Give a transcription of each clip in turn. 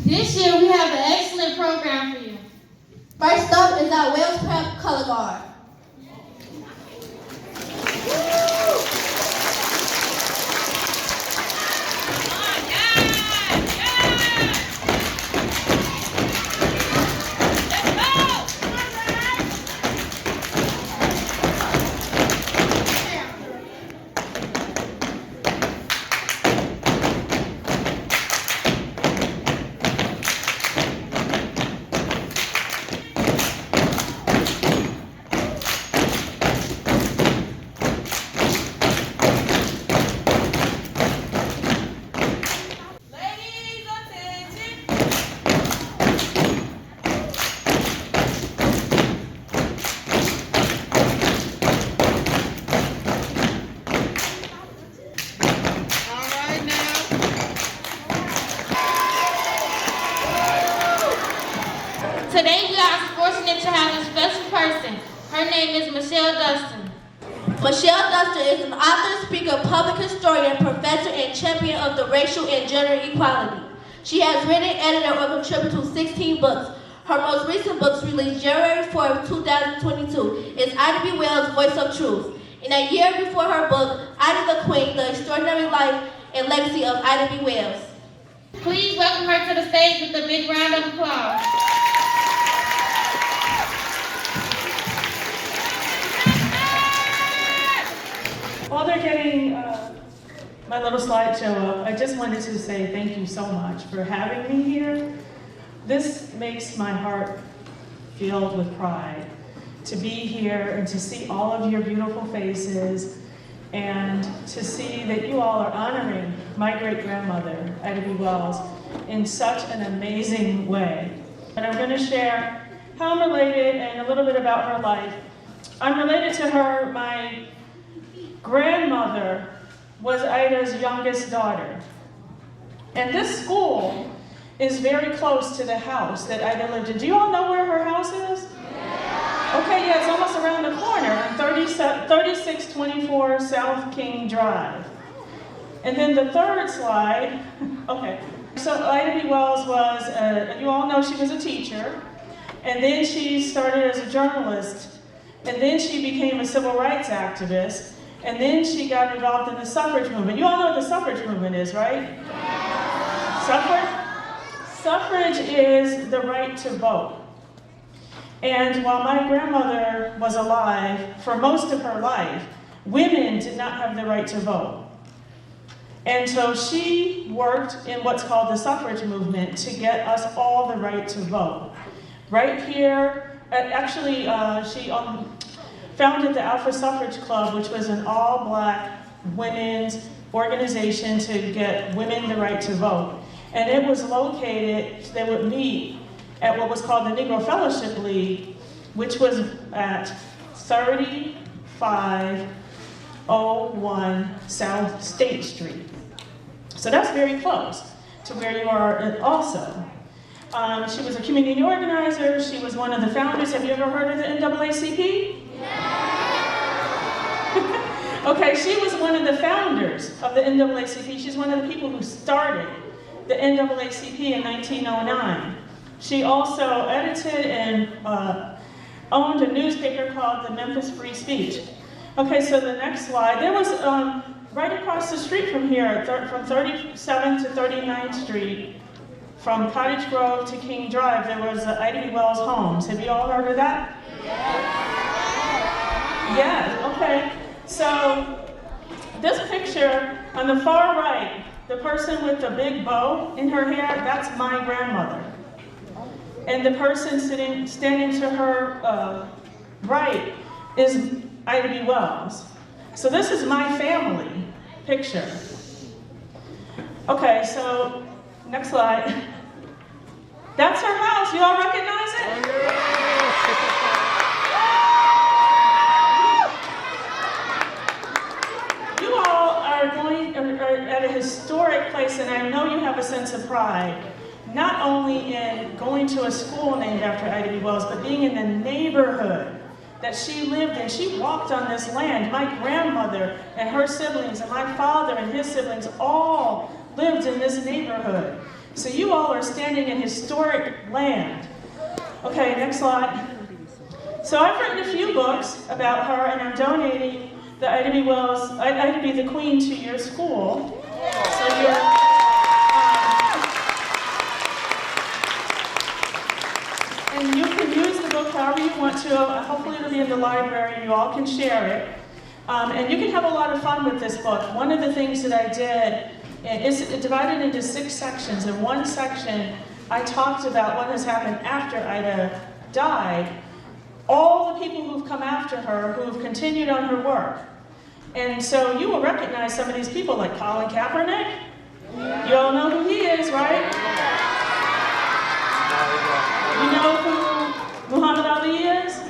This year we have an excellent program for you. First up is our Wales Prep Color Guard. Today we are fortunate to have a special person. Her name is Michele Duster. Michele Duster is an author, speaker, public historian, professor, and champion of the racial and gender equality. She has written, edited, or contributed to 16 books. Her most recent books, released January 4, 2022, is Ida B. Wells' Voice of Truth. And a year before her book, Ida the Queen, The Extraordinary Life and Legacy of Ida B. Wells. Please welcome her to the stage with a big round of applause. While they're getting my little slideshow up, I just wanted to say thank you so much for having me here. This makes my heart filled with pride to be here and to see all of your beautiful faces and to see that you all are honoring my great-grandmother, Ida B. Wells, in such an amazing way. And I'm going to share how I'm related and a little bit about her life. I'm related to her. My grandmother was Ida's youngest daughter. And this school is very close to the house that Ida lived in. Do you all know where her house is? Yeah. Okay, yeah, it's almost around the corner on 3624 South King Drive. And then the third slide, okay. So Ida B. Wells was, you all know she was a teacher, and then she started as a journalist, and then she became a civil rights activist, and then she got involved in the suffrage movement. You all know what the suffrage movement is, right? Yeah. Suffrage is the right to vote. And while my grandmother was alive, for most of her life, women did not have the right to vote. And so she worked in what's called the suffrage movement to get us all the right to vote. Right here, actually, she founded the Alpha Suffrage Club, which was an all-black women's organization to get women the right to vote. And it was located, they would meet at what was called the Negro Fellowship League, which was at 3501 South State Street. So that's very close to where you are also. She was a community organizer. She was one of the founders. Have you ever heard of the NAACP? Okay, she was one of the founders of the NAACP. She's one of the people who started the NAACP in 1909. She also edited and owned a newspaper called the Memphis Free Speech. Okay, so the next slide. There was, right across the street from here, from 37th to 39th Street, from Cottage Grove to King Drive, there was Ida B. Wells Homes. Have you all heard of that? Yeah, okay. So this picture on the far right, the person with the big bow in her hair, that's my grandmother. And the person standing to her right is Ida B. Wells. So this is my family picture. Okay, so next slide. That's her house. You all recognize it? You all are at a historic place, and I know you have a sense of pride, not only in going to a school named after Ida B. Wells, but being in the neighborhood that she lived in. She walked on this land. My grandmother and her siblings and my father and his siblings all lived in this neighborhood. So you all are standing in historic land. Okay, next slide. So I've written a few books about her, and I'm donating the Ida B. Wells, Ida B. the Queen to your school. So you're, and you can use the book however you want to. Hopefully it'll be in the library. You all can share it. And you can have a lot of fun with this book. One of the things that I did is divided into 6 sections. In one section, I talked about what has happened after Ida died, all the people who've come after her, who've continued on her work. And so you will recognize some of these people, like Colin Kaepernick. You all know who he is, right? You know who Muhammad Ali is? Do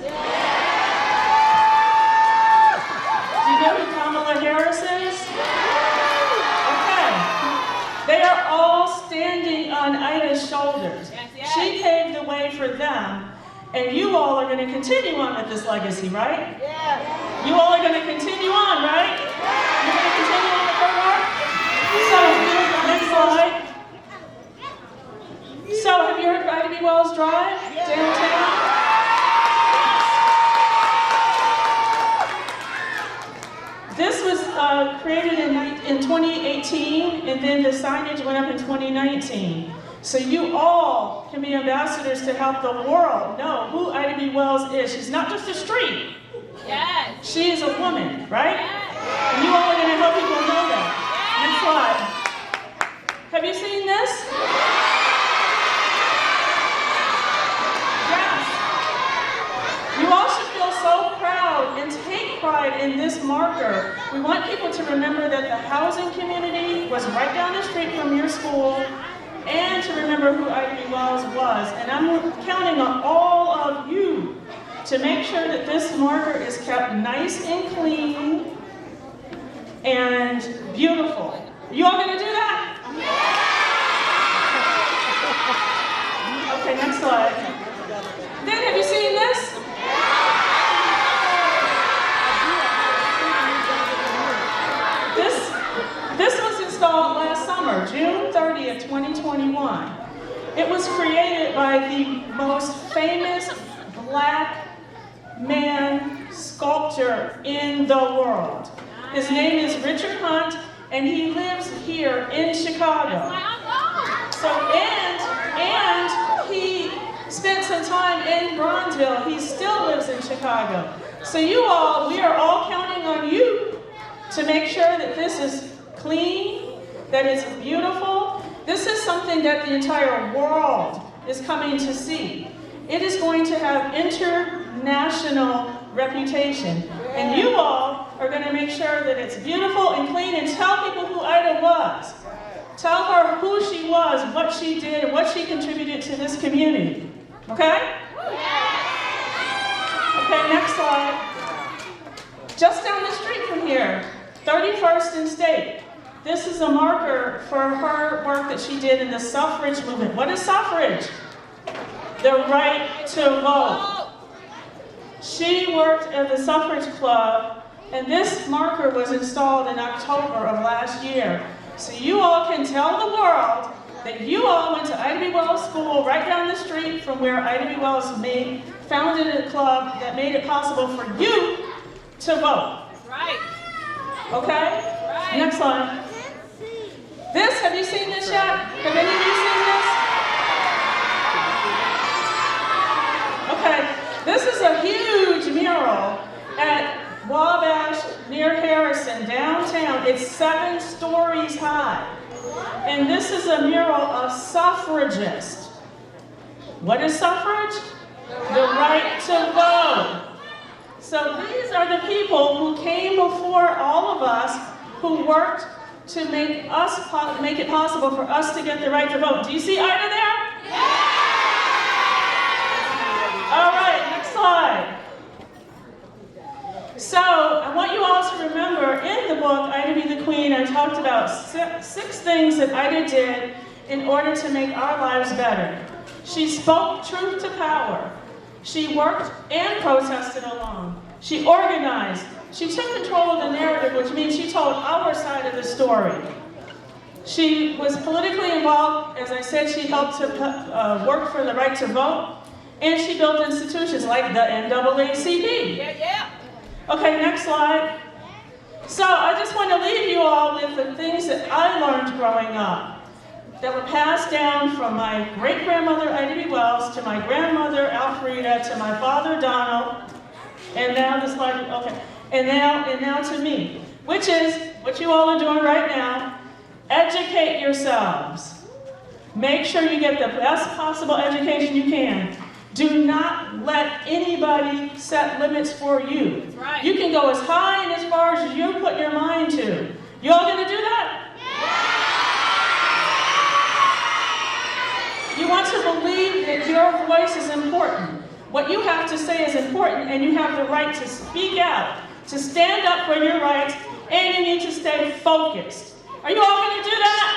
you know who Kamala Harris is? Okay. They are all standing on Ida's shoulders. She paved the way for them. And you all are going to continue on with this legacy, right? Yeah. You all are going to continue on, right? Yeah. You're going to continue on with her work? So, next slide. So, have you heard of Ida B. Wells Drive downtown? This was created in 2018, and then the signage went up in 2019. So you all can be ambassadors to help the world know who Ida B. Wells is. She's not just a street. Yes. She is a woman, right? Yes. And you all are going to help people know that. Yes. Next slide. Have you seen this? Yes. You all should feel so proud and take pride in this marker. We want people to remember that the housing community was right down the street from your school, and to remember who Ida B. Wells was. And I'm counting on all of you to make sure that this marker is kept nice and clean and beautiful. You all gonna do that? Okay, next slide. Then, have you seen this? This was installed last summer, June 30th, 2021. It was created by the most famous black man sculptor in the world. His name is Richard Hunt, and he lives here in Chicago. So, and he spent some time in Bronzeville. He still lives in Chicago. So you all, we are all counting on you to make sure that this is clean, that it's beautiful. This is something that the entire world is coming to see. It is going to have international reputation. And you all are going to make sure that it's beautiful and clean, and tell people who Ida was. Tell her who she was, what she did, and what she contributed to this community. Okay? Okay, next slide. Just down the street from here, 31st and State. This is a marker for her work that she did in the suffrage movement. What is suffrage? The right to vote. She worked at the suffrage club, and this marker was installed in October of last year. So you all can tell the world that you all went to Ida B. Wells School right down the street from where Ida B. Wells founded a club that made it possible for you to vote. Right. Okay? Right. Next slide. This, have you seen this yet? Have any of you seen this? Okay, this is a huge mural at Wabash near Harrison, downtown. It's 7 stories high. And this is a mural of suffragists. What is suffrage? The right to vote. So these are the people who came before all of us, who worked to make it possible for us to get the right to vote. Do you see Ida there? Yeah! All right, next slide. So I want you all to remember, in the book, Ida B. the Queen, I talked about six things that Ida did in order to make our lives better. She spoke truth to power. She worked and protested alone. She organized. She took control of the narrative, which means she told our side of the story. She was politically involved. As I said, she helped to work for the right to vote, and she built institutions like the NAACP. Okay, next slide. So I just want to leave you all with the things that I learned growing up that were passed down from my great-grandmother Ida B. Wells to my grandmother Alfreda to my father Donald, and now this slide, okay, and now to me, which is what you all are doing right now. Educate yourselves. Make sure you get the best possible education you can. Do not let anybody set limits for you. Right. You can go as high and as far as you put your mind to. You all gonna do that? Yeah. You want to believe that your voice is important. What you have to say is important, and you have the right to speak out, to stand up for your rights, and you need to stay focused. Are you all gonna do that?